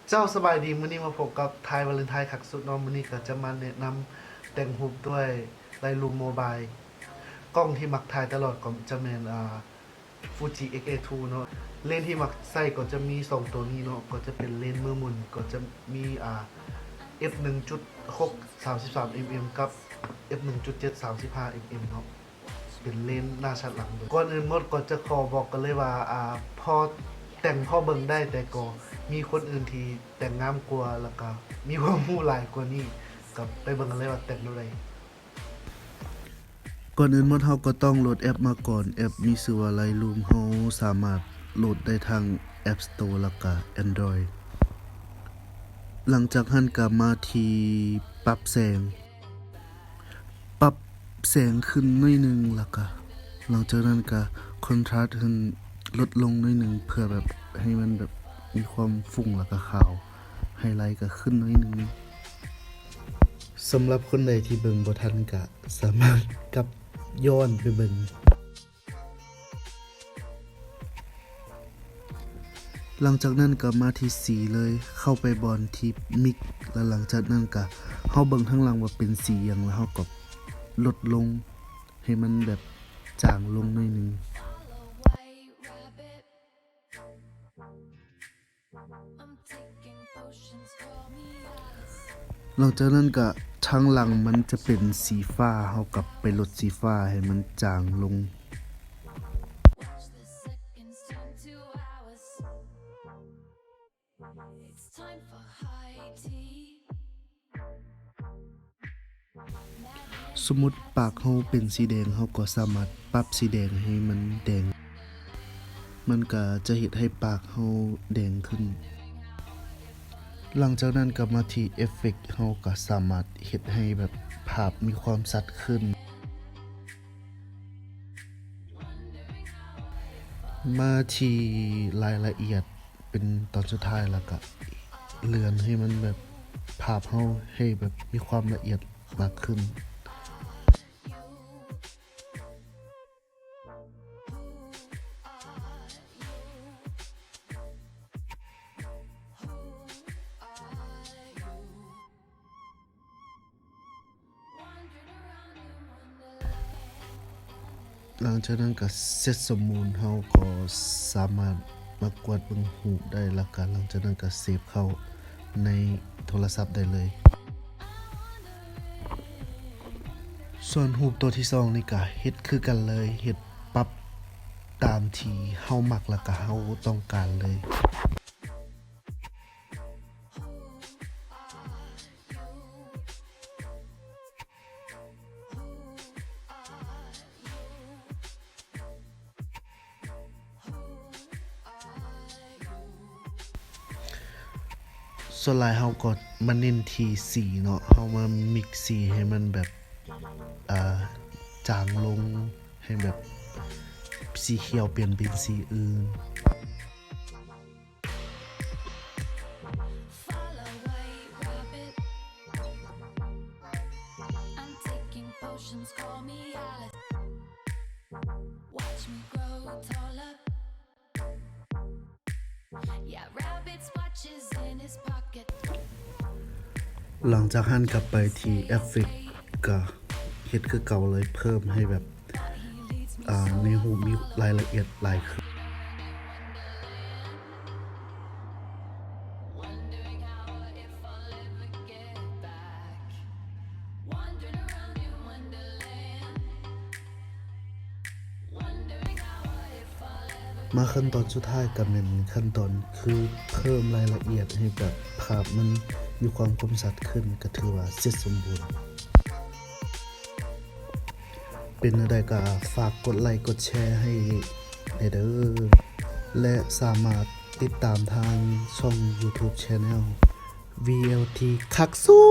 เจ้าสบายดีมื้อนี้มาพบกับไทยวาเลนไทน์คักสุดเนาะมื้อนี้ก็จะมาแนะนำแต่งรูปด้วย Lightroom Mobile กล้องที่มักถ่ายตลอดก็จะแม่นFuji X-A2 เนาะเลนส์ที่มักใส่ก็จะมี2ตัวนี้เนาะก็จะเป็นเลนส์มือหมุนก็จะมีf1.6 33 mm กับ f1.7 35 mm เนาะเป็นเลนส์หน้าชัดหลังก่อนอื่นหมดก็จะขอบอกกันเลยว่าพอแต่งพ่อเบิ่งได้แต่ก็มีคนอื่นที่แต่งงามกว่าแล้วก็มีความรู้หลายกว่านี้กับไปเบิ่งกันเลยว่าแต่งอะไรก่อนอื่นหมดเฮาก็ต้องโหลดแอปมาก่อนแอปมีชื่อว่า Lightroom เฮาสามารถโหลดได้ทาง App Store แล้วก็ Android หลังจากนั้นก็มาที่ปรับแสงขึ้นหน่อยนึงแล้วก็หลังจากนั้นก็คอนทราสต์ขึ้นลดลงหน่อยนึงเพื่อแบบให้มันแบบมีความฟุ้งแล้วก็ขาวไฮไลท์ก็ขึ้นหน่อยนึงสำหรับคนใดที่เบิ่งบ่ทันก็สามารถกลับย้อนไปเบิ่งหลังจากนั้นก็มาที่สีเลยเข้าไปบอนที่มิกแล้วหลังจากนั้นก็เฮาเบิ่งข้างหลังว่าเป็นสีหยังแล้วเฮาก็ลดลงให้มันแบบจางลงหน่อยนึงหลังจากนั้นก็ทางหลังมันจะเป็นสีฟ้าเฮากับไปลดสีฟ้าให้มันจางลงสมมุติปากเฮาเป็นสีแดงเฮาก็สามารถปรับสีแดงให้มันแดงมันก็จะเฮ็ดให้ปากเฮาแดงขึ้นหลังจากนั้นก็มาที่เอฟเฟกต์เฮาก็สามารถเฮ็ดให้แบบภาพมีความชัดขึ้นมาที่รายละเอียดเป็นตอนสุดท้ายแล้วก็เลื่อนให้มันแบบภาพเฮาให้แบบมีความละเอียดมากขึ้นหลังจากนั้นก็เสร็จสมบูรณ์เฮาก็สามารถมากวาดเบิ่งรูปได้แล้วก็หลังจากนั้นก็เซฟเข้าในโทรศัพท์ได้เลยส่วนรูปตัวที่2นี่ก็เฮ็ดคือกันเลยเฮ็ดปรับตามที่เฮามักแล้วก็เฮาต้องการเลยส่วนหลายเฮาก็มาเน้นที่สีเนาะเฮามามิกซ์สีให้มันแบบจางลงให้แบบสีเขียวเปลี่ยนเป็นสีอื่นหลังจากหันกลับไปที่เอฟเฟกต์ก็เฮ็ดคือเก่าเลยเพิ่มให้แบบในรูปมีรายละเอียดหลายขึ้นมาขั้นตอนสุดท้ายก็เป็นขั้นตอนคือเพิ่มรายละเอียดให้แบบภาพมันมีความคมชัดขึ้นก็ถือว่าเสร็จสมบูรณ์เป็นอะไรก็ฝากกดไลค์กดแชร์ให้เด้อและสามารถติดตามทางช่อง YouTube Channel VLT คักสู้